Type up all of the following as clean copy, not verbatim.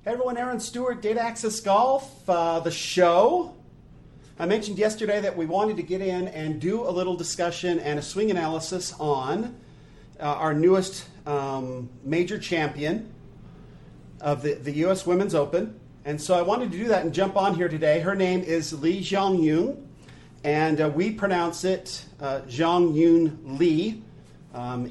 Hey everyone, Aaron Stewart, Data Access Golf, the show. I mentioned yesterday that we wanted to get in and do a little discussion and a swing analysis on our newest major champion of the U.S. Women's Open. And so I wanted to do that and jump on here today. Her name is Jeongeun, and we pronounce it Jeongeun Lee.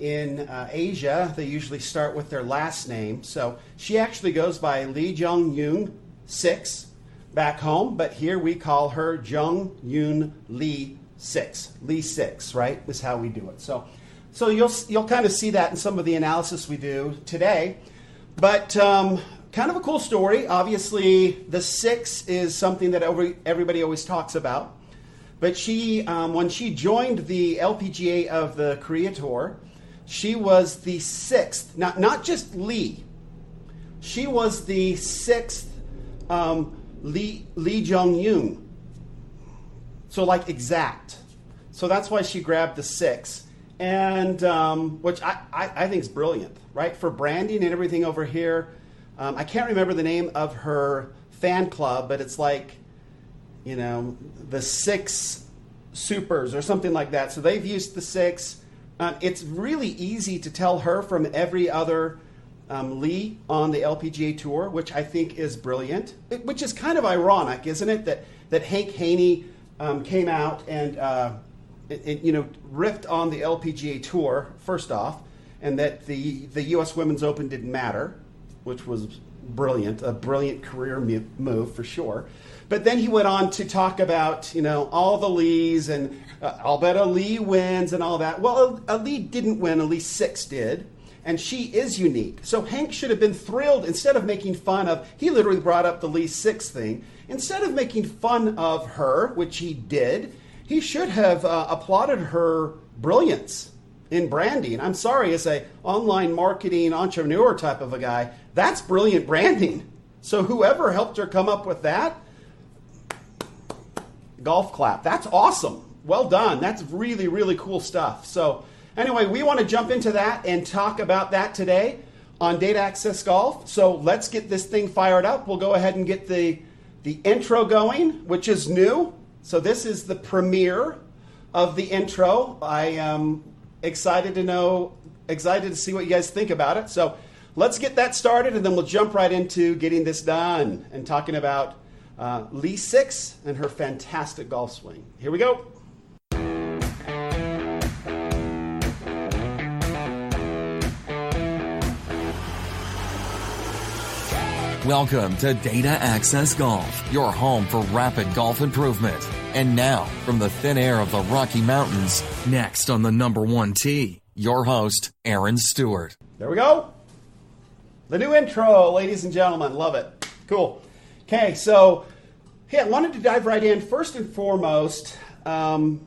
In Asia, they usually start with their last name. So she actually goes by Jeongeun 6 back home, but here we call her Jeongeun Lee6. Lee6, right, is how we do it. So you'll kind of see that in some of the analysis we do today. But kind of a cool story. Obviously, the 6 is something that everybody always talks about. But she, when she joined the LPGA of the Korea Tour, she was the 6th, not just Lee. She was the 6th Lee Jeongeun. So like exact. So that's why she grabbed the 6. And which I think is brilliant, right? For branding and everything over here. I can't remember the name of her fan club, but it's like, you know, the 6 supers or something like that. So they've used the 6. It's really easy to tell her from every other Lee on the LPGA Tour, which I think is brilliant. Which is kind of ironic, isn't it? That Hank Haney came out and riffed on the LPGA Tour first off, and that the U.S. Women's Open didn't matter, which was brilliant, a brilliant career move for sure. But then he went on to talk about, all the Lees and I'll bet a Lee wins and all that. Well, a Lee didn't win, a Lee6 did, and she is unique. So Hank should have been thrilled instead of making fun of, he literally brought up the Lee6 thing. Instead of making fun of her, which he did, he should have applauded her brilliance in branding. I'm sorry, as a online marketing entrepreneur type of a guy, that's brilliant branding. So whoever helped her come up with that, golf clap. That's awesome. Well done. That's really, really cool stuff. So anyway, we want to jump into that and talk about that today on Data Access Golf. So let's get this thing fired up. We'll go ahead and get the intro going, which is new. So this is the premiere of the intro. I am excited to see what you guys think about it. So let's get that started, and then we'll jump right into getting this done and talking about Lee6 and her fantastic golf swing. Here we go. Welcome to Data Access Golf, your home for rapid golf improvement. And now, from the thin air of the Rocky Mountains, next on the number 1 tee, your host, Aaron Stewart. There we go. The new intro, ladies and gentlemen. Love it. Cool. Okay, so I wanted to dive right in. First and foremost, one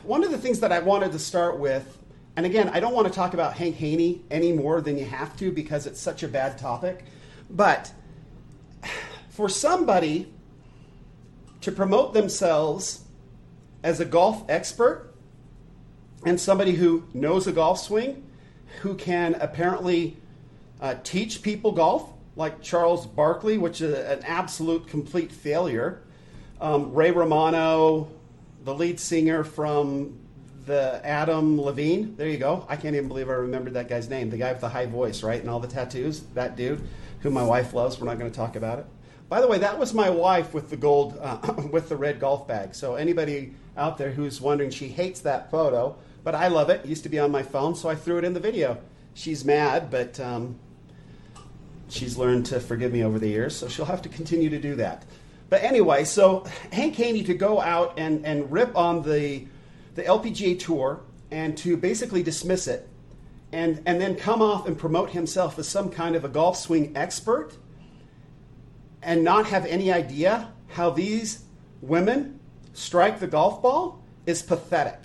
of the things that I wanted to start with, and again, I don't want to talk about Hank Haney any more than you have to because it's such a bad topic, but for somebody to promote themselves as a golf expert and somebody who knows a golf swing, who can apparently teach people golf, like Charles Barkley, which is an absolute complete failure. Ray Romano, the lead singer from the Adam Levine. There you go. I can't even believe I remembered that guy's name. The guy with the high voice, right? And all the tattoos. That dude, who my wife loves. We're not going to talk about it. By the way, that was my wife with the gold, with the red golf bag. So anybody out there who's wondering, she hates that photo, but I love it. It used to be on my phone, so I threw it in the video. She's mad, but she's learned to forgive me over the years, so she'll have to continue to do that. But anyway, so Hank Haney to go out and rip on the LPGA Tour and to basically dismiss it and then come off and promote himself as some kind of a golf swing expert and not have any idea how these women strike the golf ball is pathetic.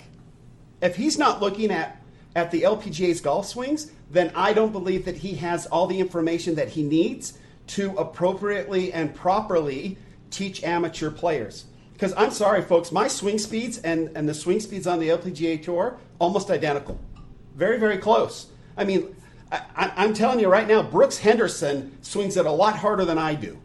If he's not looking at the LPGA's golf swings, then I don't believe that he has all the information that he needs to appropriately and properly teach amateur players. Because I'm sorry, folks, my swing speeds and the swing speeds on the LPGA Tour, almost identical. Very, very close. I mean, I'm telling you right now, Brooks Henderson swings it a lot harder than I do.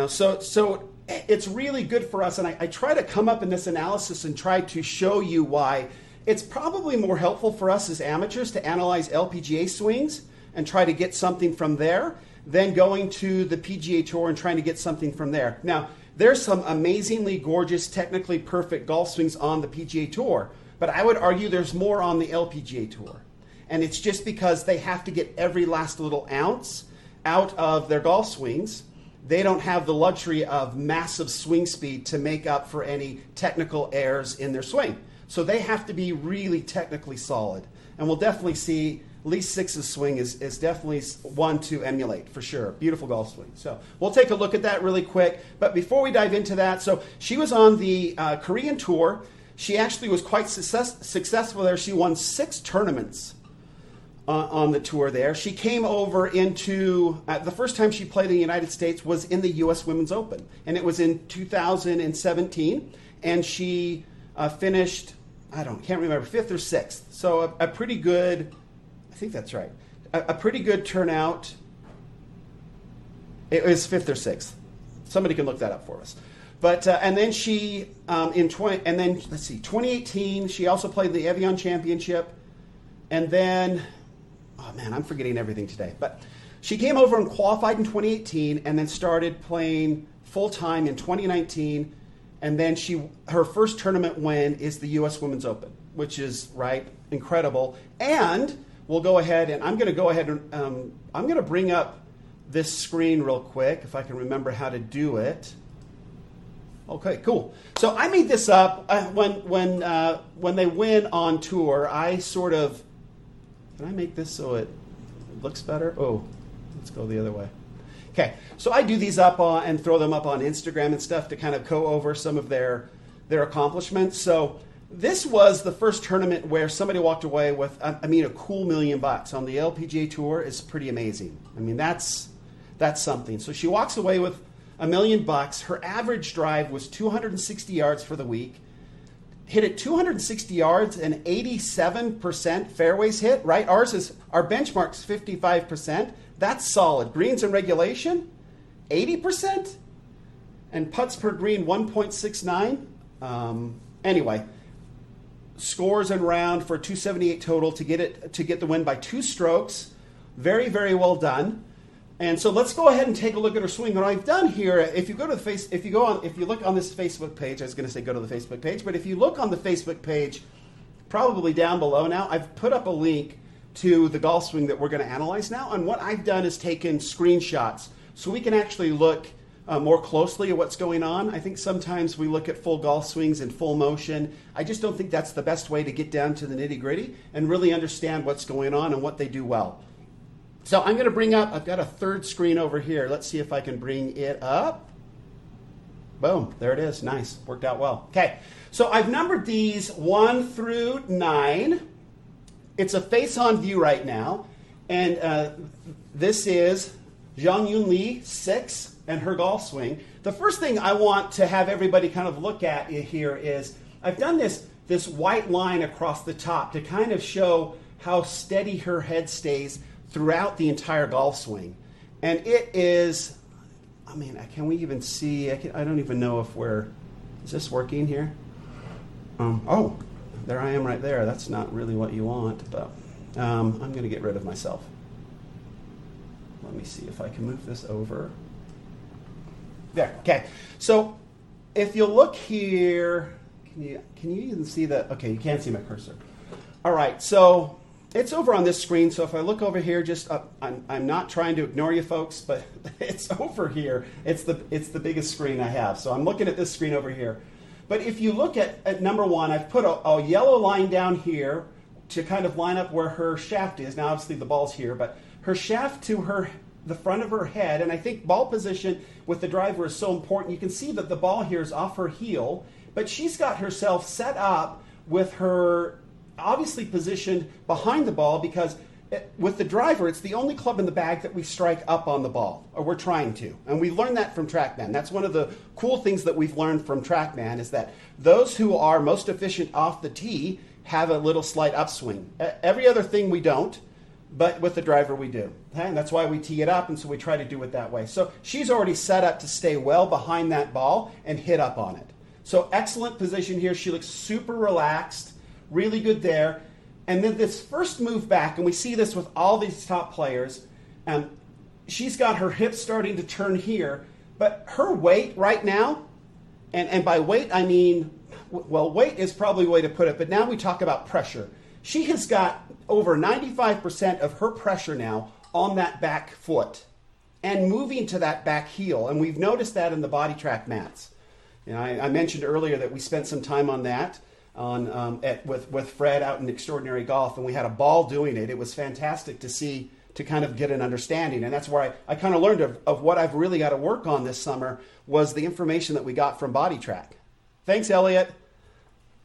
So it's really good for us. And I try to come up in this analysis and try to show you why it's probably more helpful for us as amateurs to analyze LPGA swings and try to get something from there than going to the PGA Tour and trying to get something from there. Now, there's some amazingly gorgeous, technically perfect golf swings on the PGA Tour, but I would argue there's more on the LPGA Tour. And it's just because they have to get every last little ounce out of their golf swings. They don't have the luxury of massive swing speed to make up for any technical errors in their swing. So they have to be really technically solid. And we'll definitely see Lee6's swing is definitely one to emulate, for sure. Beautiful golf swing. So we'll take a look at that really quick. But before we dive into that, so she was on the Korean Tour. She actually was quite successful there. She won 6 tournaments on the tour there. She came over into, the first time she played in the United States was in the U.S. Women's Open. And it was in 2017. And she finished, can't remember, 5th or 6th. So a pretty good, I think that's right, a pretty good turnout. It was 5th or 6th. Somebody can look that up for us. But and then she let's see, 2018 she also played the Evian Championship, and then I'm forgetting everything today. But she came over and qualified in 2018, and then started playing full time in 2019, and then her first tournament win is the U.S. Women's Open, which is incredible. And we'll go ahead and I'm going to bring up this screen real quick if I can remember how to do it. Okay, cool. So I made this up when they win on tour. I sort of, can I make this so it looks better? Oh, let's go the other way. Okay, so I do these up and throw them up on Instagram and stuff to kind of go over some of their accomplishments. So this was the first tournament where somebody walked away with, a cool $1 million on the LPGA Tour. Is pretty amazing. That's something. So she walks away with $1 million. Her average drive was 260 yards for the week. Hit it 260 yards and 87% fairways hit, right? Our benchmark's 55%. That's solid. Greens in regulation, 80%. And putts per green, 1.69. Anyway, scores and round for 278 total to get the win by 2 strokes. Very, very well done. And so let's go ahead and take a look at her swing. What I've done here, if you look on this Facebook page, I was going to say go to the Facebook page, but if you look on the Facebook page, probably down below now, I've put up a link to the golf swing that we're going to analyze now. And what I've done is taken screenshots so we can actually look more closely at what's going on. I think sometimes we look at full golf swings in full motion. I just don't think that's the best way to get down to the nitty-gritty and really understand what's going on and what they do well. So I'm going to I've got a third screen over here. Let's see if I can bring it up. Boom, there it is. Nice, worked out well. Okay, so I've numbered these 1 through 9. It's a face-on view right now. And this is Jeongeun Lee6 and her golf swing. The first thing I want to have everybody kind of look at here is I've done this white line across the top to kind of show how steady her head stays throughout the entire golf swing. And it is, can we even see? I don't even know if is this working here? Oh, there I am right there. That's not really what you want, but I'm going to get rid of myself. Let me see if I can move this over. There, okay. So if you look here, can you even see that? Okay, you can't see my cursor. All right, so it's over on this screen. So if I look over here, I'm not trying to ignore you folks, but it's over here. It's the biggest screen I have. So I'm looking at this screen over here. But if you look at number 1, I've put a yellow line down here to kind of line up where her shaft is. Now, obviously, the ball's here, but her shaft to the front of her head, and I think ball position with the driver is so important. You can see that the ball here is off her heel, but she's got herself set up with her obviously positioned behind the ball because with the driver, it's the only club in the bag that we strike up on the ball, or we're trying to. And we learned that from TrackMan. That's one of the cool things that we've learned from TrackMan is that those who are most efficient off the tee have a little slight upswing. Every other thing we don't. but with the driver we do. Okay? And that's why we tee it up, and so we try to do it that way. So she's already set up to stay well behind that ball and hit up on it. So excellent position here. She looks super relaxed, really good there. And then this first move back, and we see this with all these top players, she's got her hips starting to turn here, but her weight right now, and by weight I mean, well, weight is probably a way to put it, but now we talk about pressure. She has got over 95% of her pressure now on that back foot and moving to that back heel, and we've noticed that in the body track mats. You know, I mentioned earlier that we spent some time on that with Fred out in Extraordinary Golf, and we had a ball doing it. It was fantastic to see, to kind of get an understanding, and that's where I kind of learned of what I've really got to work on this summer was the information that we got from Body Track. Thanks, Elliot,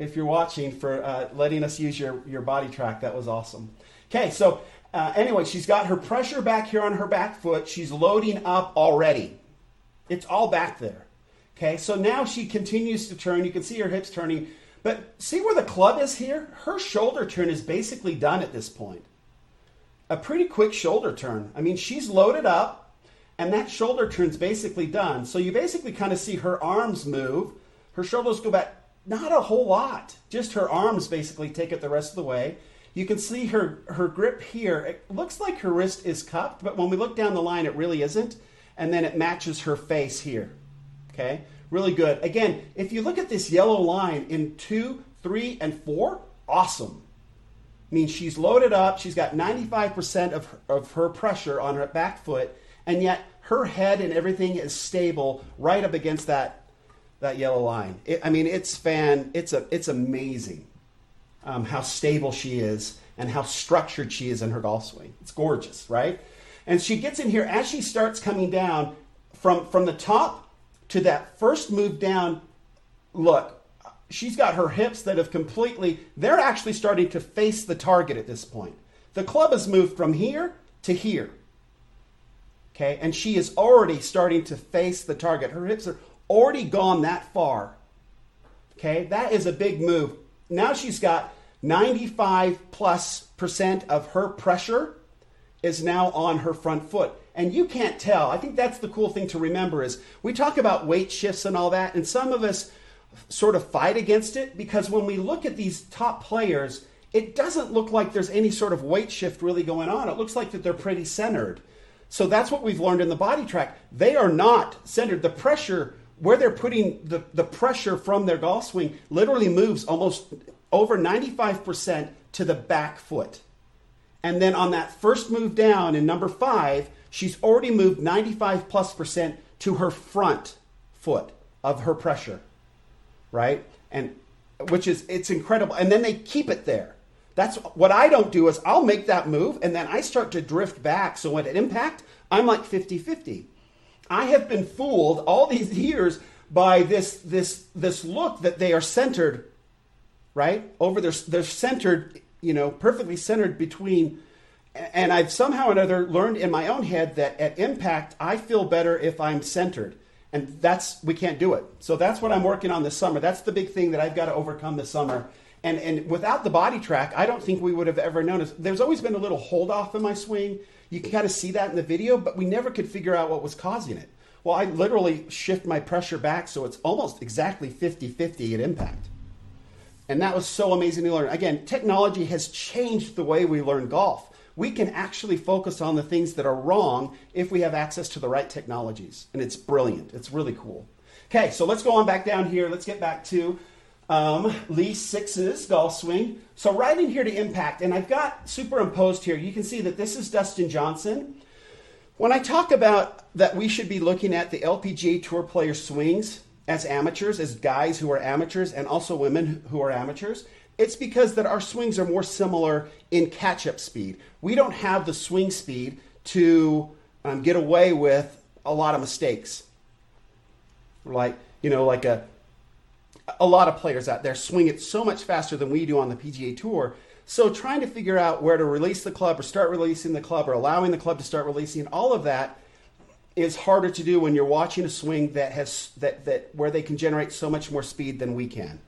if you're watching, for letting us use your Body Track. That was awesome. Okay, so anyway, she's got her pressure back here on her back foot. She's loading up already. It's all back there. Okay, so now she continues to turn. You can see her hips turning. But see where the club is here? Her shoulder turn is basically done at this point. A pretty quick shoulder turn. I mean, she's loaded up, and that shoulder turn's basically done. So you basically kind of see her arms move. Her shoulders go back, not a whole lot. Just her arms basically take it the rest of the way. You can see her grip here. It looks like her wrist is cupped, but when we look down the line, it really isn't. And then it matches her face here. Okay? Really good. Again, if you look at this yellow line in 2, 3, and 4, awesome. I mean, she's loaded up. She's got 95% of her pressure on her back foot, and yet her head and everything is stable right up against that yellow line. It's amazing how stable she is and how structured she is in her golf swing. It's gorgeous, right? And she gets in here as she starts coming down from the top to that first move down. Look, she's got her hips that have they're actually starting to face the target at this point. The club has moved from here to here. Okay, and she is already starting to face the target. Her hips are already gone that far. Okay, that is a big move. Now she's got 95+% of her pressure is now on her front foot. And you can't tell. I think that's the cool thing to remember is we talk about weight shifts and all that, and some of us sort of fight against it because when we look at these top players, it doesn't look like there's any sort of weight shift really going on. It looks like that they're pretty centered. So that's what we've learned in the Body Track. They are not centered. The pressure, where they're putting the pressure from their golf swing literally moves almost over 95% to the back foot. And then on that first move down in number 5, she's already moved 95+% to her front foot of her pressure, right? And it's incredible. And then they keep it there. That's what I don't do is I'll make that move and then I start to drift back. So at impact, I'm like 50-50. I have been fooled all these years by this look that they are centered, right? They're centered, perfectly centered between. And I've somehow or another learned in my own head that at impact, I feel better if I'm centered. And we can't do it. So that's what I'm working on this summer. That's the big thing that I've got to overcome this summer. And without the Body Track, I don't think we would have ever noticed. There's always been a little hold off in my swing. You can kind of see that in the video, but we never could figure out what was causing it. Well, I literally shift my pressure back so it's almost exactly 50-50 at impact. And that was so amazing to learn. Again, technology has changed the way we learn golf. We can actually focus on the things that are wrong if we have access to the right technologies. And it's brilliant. It's really cool. Okay, so let's go on back down here. Let's get back to Lee6's golf swing. So right in here to impact, and I've got superimposed here, you can see that this is Dustin Johnson. When I talk about that we should be looking at the LPGA Tour player swings as amateurs, as guys who are amateurs, and also women who are amateurs, it's because that our swings are more similar in catch-up speed. We don't have the swing speed to get away with a lot of mistakes. Like a lot of players out there swing it so much faster than we do on the PGA Tour. So trying to figure out where to release the club or start releasing the club or allowing the club to start releasing, all of that is harder to do when you're watching a swing that has where they can generate so much more speed than we can.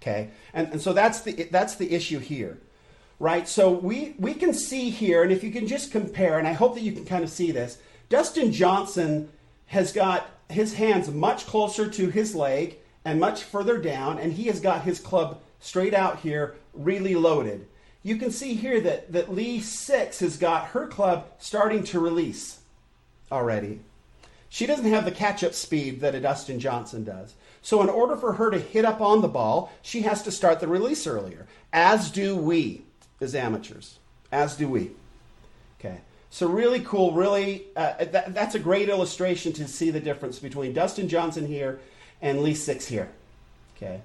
Okay, and so that's the issue here. right? So we can see here, and if you can just compare, and I hope that you can kind of see this, Dustin Johnson has got his hands much closer to his leg and much further down, and he has got his club straight out here, really loaded. You can see here that Lee6 has got her club starting to release already. She doesn't have the catch-up speed that a Dustin Johnson does. So in order for her to hit up on the ball, she has to start the release earlier, as do we as amateurs, as do we. Okay, so really cool, really, that's a great illustration to see the difference between Dustin Johnson here and Lee6 here. Okay,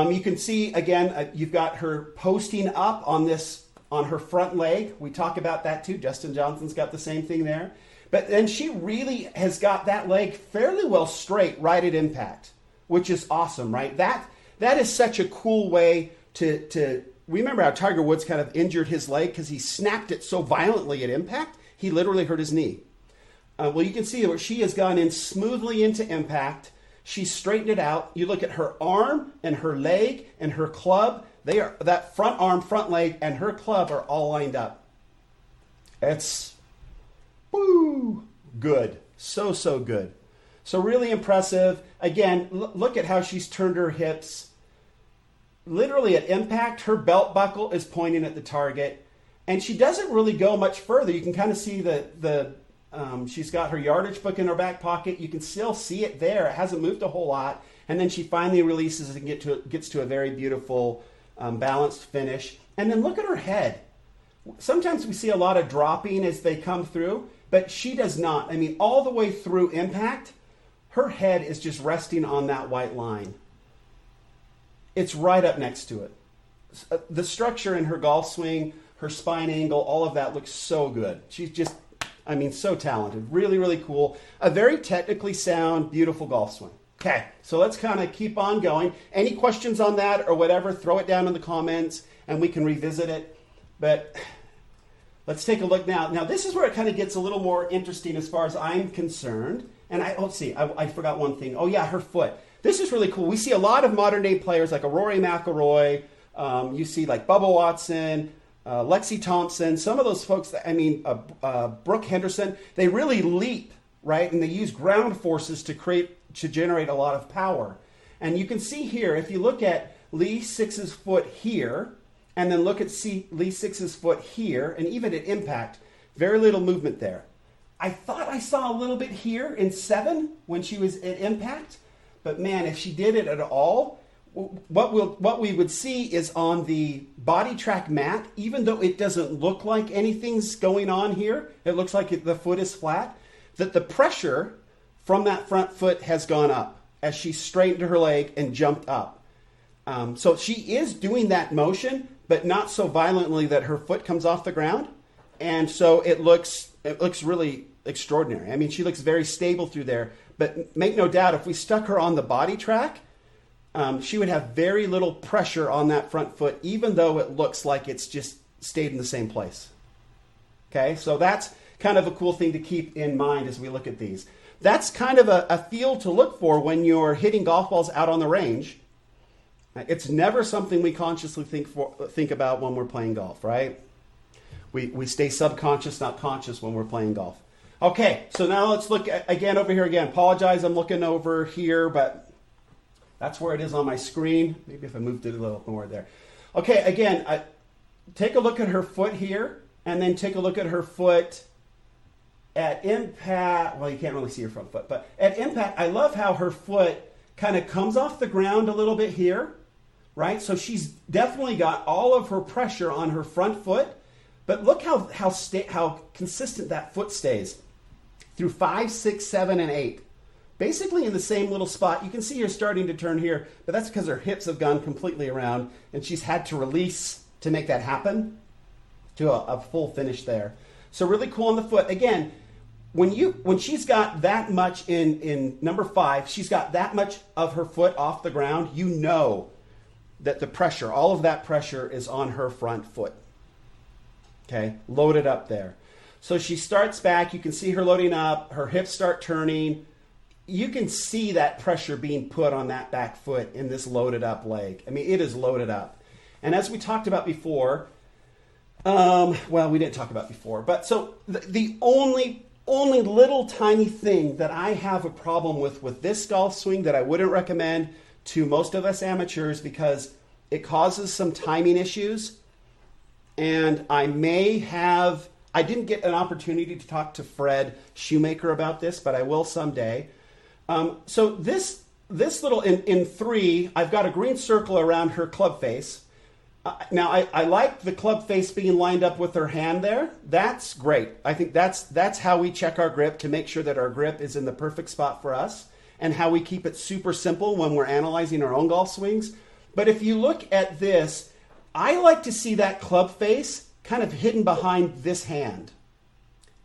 you can see, again, you've got her posting up on her front leg. We talk about that too. Dustin Johnson's got the same thing there. But then she really has got that leg fairly well straight right at impact, which is awesome, right? That is such a cool way to remember how Tiger Woods kind of injured his leg because he snapped it so violently at impact, he literally hurt his knee. Well, you can see where she has gone in smoothly into impact. She straightened it out. You look at her arm and her leg and her club. That front arm, front leg, and her club are all lined up. It's good. So good. So really impressive. Again, look at how she's turned her hips. Literally at impact, her belt buckle is pointing at the target. And she doesn't really go much further. You can kind of see she's got her yardage book in her back pocket. You can still see it there. It hasn't moved a whole lot. And then she finally releases and gets to a very beautiful balanced finish. And then look at her head. Sometimes we see a lot of dropping as they come through, but she does not. I mean, all the way through impact, her head is just resting on that white line. It's right up next to it. The structure in her golf swing, her spine angle, all of that looks so good. She's just, so talented. Really, really cool. A very technically sound, beautiful golf swing. Okay, so let's kind of keep on going. Any questions on that or whatever, throw it down in the comments and we can revisit it. But let's take a look now. Now, this is where it kind of gets a little more interesting as far as I'm concerned. And I forgot one thing. Oh, yeah, her foot. This is really cool. We see a lot of modern day players like a Rory McIlroy. You see like Bubba Watson, Lexi Thompson, some of those folks, Brooke Henderson, they really leap, right? And they use ground forces to generate a lot of power. And you can see here, if you look at Lee6's foot here, and then look at Lee6's foot here, and even at impact, very little movement there. I thought I saw a little bit here in 7 when she was at impact, but man, if she did it at all, what we would see is on the body track mat, even though it doesn't look like anything's going on here, it looks like the foot is flat, that the pressure from that front foot has gone up as she straightened her leg and jumped up. So she is doing that motion, but not so violently that her foot comes off the ground. And so it looks really extraordinary. I mean, she looks very stable through there. But make no doubt, if we stuck her on the body track, she would have very little pressure on that front foot, even though it looks like it's just stayed in the same place. Okay, so that's kind of a cool thing to keep in mind as we look at these. That's kind of a feel to look for when you're hitting golf balls out on the range. It's never something we consciously think about when we're playing golf, right? We stay subconscious, not conscious when we're playing golf. Okay, so now let's look again over here again. Apologize, I'm looking over here, but that's where it is on my screen. Maybe if I moved it a little more there. Okay, again, take a look at her foot here, and then take a look at her foot at impact. Well, you can't really see her front foot, but at impact, I love how her foot kind of comes off the ground a little bit here, right? So she's definitely got all of her pressure on her front foot, but look how consistent that foot stays through 5, 6, 7, and 8. Basically in the same little spot. You can see her starting to turn here, but that's because her hips have gone completely around, and she's had to release to make that happen to a full finish there. So really cool on the foot. Again, when she's got that much in number 5, she's got that much of her foot off the ground, you know that the pressure, all of that pressure is on her front foot. Okay, loaded up there. So she starts back, you can see her loading up, her hips start turning. You can see that pressure being put on that back foot in this loaded up leg. I mean, it is loaded up. And as we talked about before, Well, we didn't talk about before, but so the only little tiny thing that I have a problem with this golf swing that I wouldn't recommend to most of us amateurs because it causes some timing issues, and I didn't get an opportunity to talk to Fred Shoemaker about this, but I will someday. So this little, in 3, I've got a green circle around her club face. Now, I like the club face being lined up with her hand there. That's great. I think that's how we check our grip to make sure that our grip is in the perfect spot for us and how we keep it super simple when we're analyzing our own golf swings. But if you look at this, I like to see that club face kind of hidden behind this hand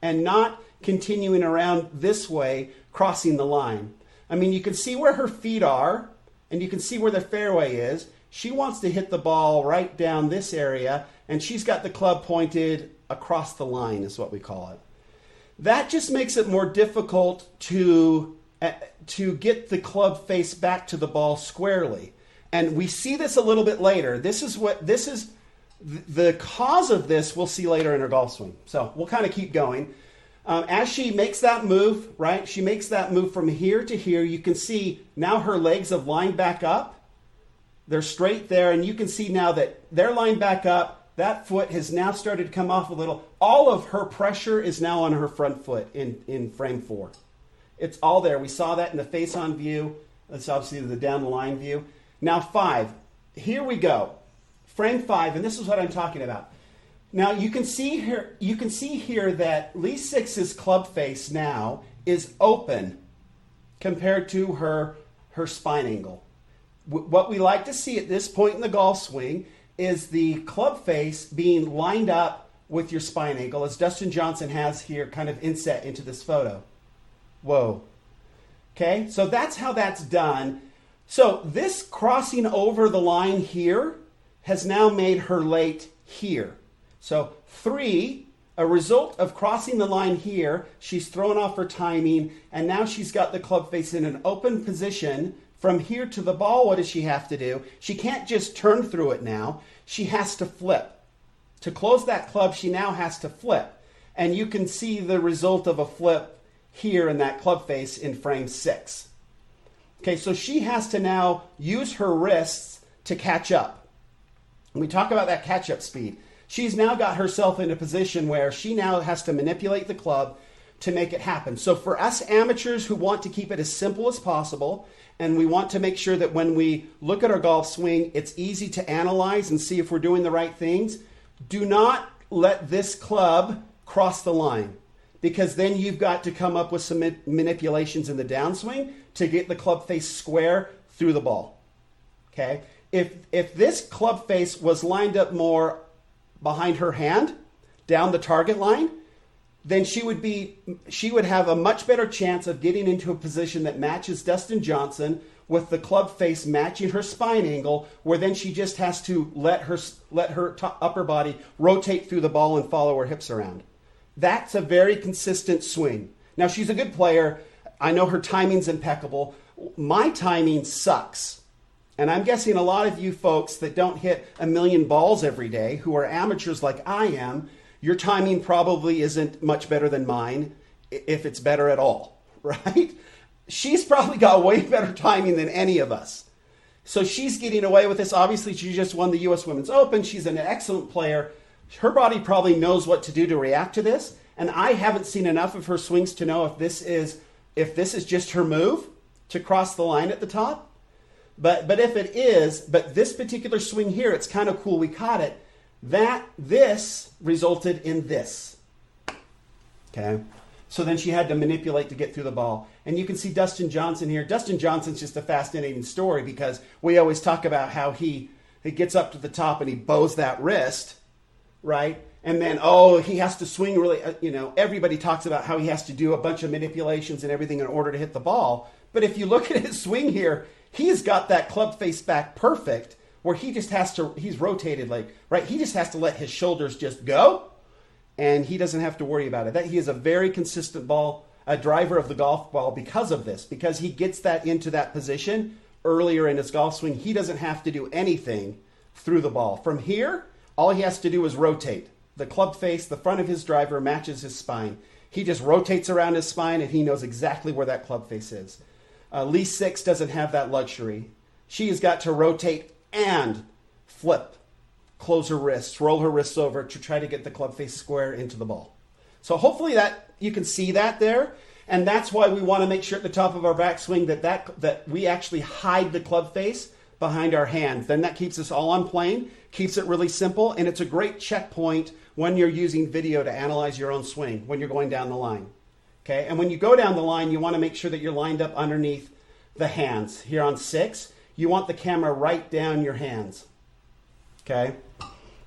and not continuing around this way, crossing the line. I mean, you can see where her feet are and you can see where the fairway is. She wants to hit the ball right down this area, and she's got the club pointed across the line, is what we call it. That just makes it more difficult to get the club face back to the ball squarely. And we see this a little bit later. This is the cause of this we'll see later in her golf swing. So we'll kind of keep going. As she makes that move, right, she makes that move from here to here. You can see now her legs have lined back up. They're straight there, and you can see now that they're lined back up. That foot has now started to come off a little. All of her pressure is now on her front foot in frame 4. It's all there. We saw that in the face-on view. That's obviously the down-the-line view. Now 5. Here we go. Frame 5, and this is what I'm talking about. Now you can see here that Lee6's club face now is open compared to her spine angle. What we like to see at this point in the golf swing is the club face being lined up with your spine angle, as Dustin Johnson has here kind of inset into this photo. Whoa. Okay, so that's how that's done. So this crossing over the line here has now made her late here. So 3, a result of crossing the line here, she's thrown off her timing, and now she's got the club face in an open position. From here to the ball, what does she have to do? She can't just turn through it now. She has to flip. To close that club, she now has to flip. And you can see the result of a flip here in that club face in frame 6. Okay, so she has to now use her wrists to catch up. When we talk about that catch-up speed, she's now got herself in a position where she now has to manipulate the club to make it happen. So for us amateurs who want to keep it as simple as possible, and we want to make sure that when we look at our golf swing, it's easy to analyze and see if we're doing the right things, do not let this club cross the line, because then you've got to come up with some manipulations in the downswing to get the club face square through the ball. Okay? If this club face was lined up more behind her hand, down the target line, then she would have a much better chance of getting into a position that matches Dustin Johnson with the club face matching her spine angle, where then she just has to let her upper body rotate through the ball and follow her hips around. That's a very consistent swing. Now, she's a good player. I know her timing's impeccable. My timing sucks. And I'm guessing a lot of you folks that don't hit a million balls every day, who are amateurs like I am, your timing probably isn't much better than mine, if it's better at all, right? She's probably got way better timing than any of us. So she's getting away with this. Obviously, she just won the U.S. Women's Open. She's an excellent player. Her body probably knows what to do to react to this. And I haven't seen enough of her swings to know if this is just her move to cross the line at the top. But if it is, but this particular swing here, it's kind of cool we caught it. This resulted in this. Okay? So then she had to manipulate to get through the ball. And you can see Dustin Johnson here. Dustin Johnson's just a fascinating story, because we always talk about how he gets up to the top and he bows that wrist, right? And then, he has to swing really, everybody talks about how he has to do a bunch of manipulations and everything in order to hit the ball. But if you look at his swing here, he's got that club face back perfect, where he just has to, he's rotated right? He just has to let his shoulders just go, and he doesn't have to worry about it. He is a very consistent driver of the golf ball because of this, because he gets that into that position earlier in his golf swing. He doesn't have to do anything through the ball. From here, all he has to do is rotate the club face, the front of his driver matches his spine. He just rotates around his spine and he knows exactly where that club face is. Lee6 doesn't have that luxury. She has got to rotate and flip, close her wrists, roll her wrists over to try to get the club face square into the ball. So hopefully that you can see that there. And that's why we want to make sure at the top of our backswing that we actually hide the club face behind our hands. Then that keeps us all on plane, keeps it really simple, and it's a great checkpoint when you're using video to analyze your own swing, when you're going down the line. Okay, and when you go down the line, you want to make sure that you're lined up underneath the hands. Here on 6, you want the camera right down your hands. Okay,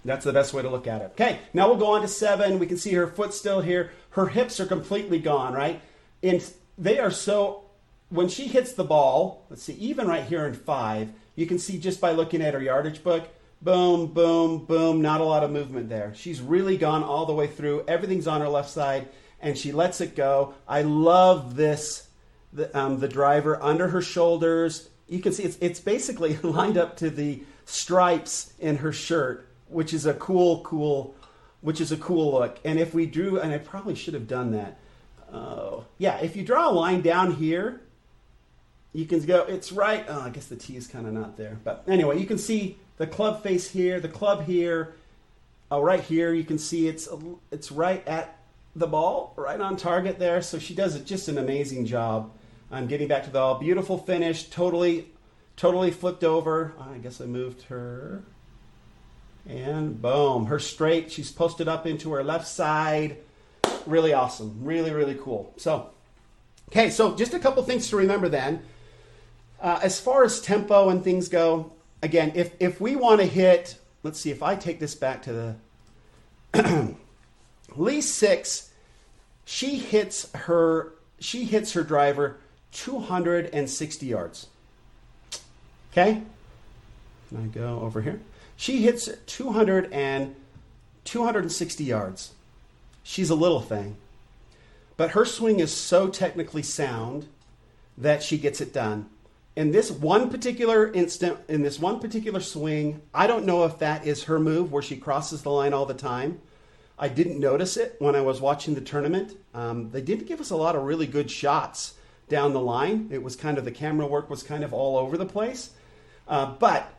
that's the best way to look at it. Okay, now we'll go on to 7. We can see her foot still here. Her hips are completely gone, right? And they are so, when she hits the ball, let's see, even right here in 5, you can see just by looking at her yardage book, boom, boom, boom, not a lot of movement there. She's really gone all the way through. Everything's on her left side, and she lets it go. I love this, the driver under her shoulders. You can see it's basically lined up to the stripes in her shirt, which is a cool look. And if we drew, and I probably should have done that. Yeah, if you draw a line down here, you can go, it's right. Oh, I guess the T is kind of not there. But anyway, you can see the club face here, the club here. Oh, right here, you can see it's right at the ball, right on target there. So she does just an amazing job on getting back to the ball. Beautiful finish, totally flipped over. I guess I moved her. And boom, her straight. She's posted up into her left side. Really awesome. Really, really cool. So, okay, so just a couple things to remember then. As far as tempo and things go, again, if we want to hit, let's see, if I take this back to the Lee6, she hits her driver 260 yards. Okay? Can I go over here? She hits 260 yards. She's a little thing. But her swing is so technically sound that she gets it done. In this one particular instant, in this one particular swing, I don't know if that is her move where she crosses the line all the time. I didn't notice it when I was watching the tournament. They didn't give us a lot of really good shots down the line. It was kind of, the camera work was kind of all over the place. But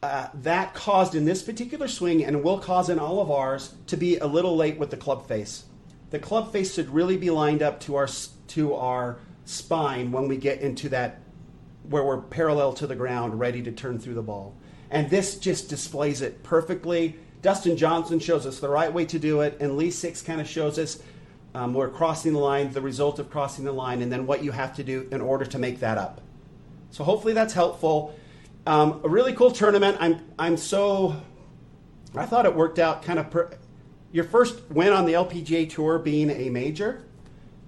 that caused in this particular swing, and will cause in all of ours, to be a little late with the club face. The club face should really be lined up to our spine when we get into that, where we're parallel to the ground, ready to turn through the ball. And this just displays it perfectly. Dustin Johnson shows us the right way to do it, and Lee6 kind of shows us we're crossing the line, the result of crossing the line, and then what you have to do in order to make that up. So hopefully that's helpful. A really cool tournament. I thought it worked out kind of your first win on the LPGA Tour being a major,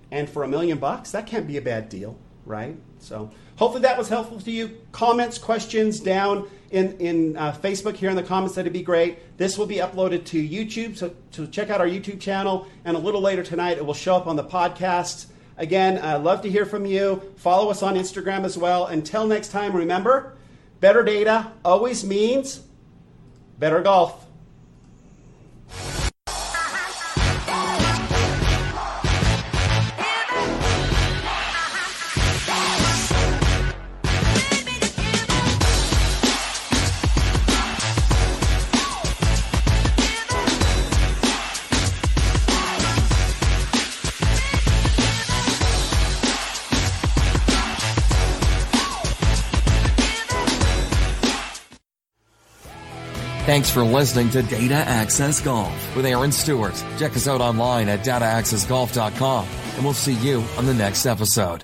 and for $1 million, that can't be a bad deal, right? So hopefully that was helpful to you. Comments, questions down in Facebook here in the comments, that'd be great. This will be uploaded to YouTube, so check out our YouTube channel, and a little later tonight it will show up on the podcast. Again, I'd love to hear from you. Follow us on Instagram as well. Until next time, remember, better data always means better golf. Thanks for listening to Data Access Golf with Aaron Stewart. Check us out online at dataaccessgolf.com, and we'll see you on the next episode.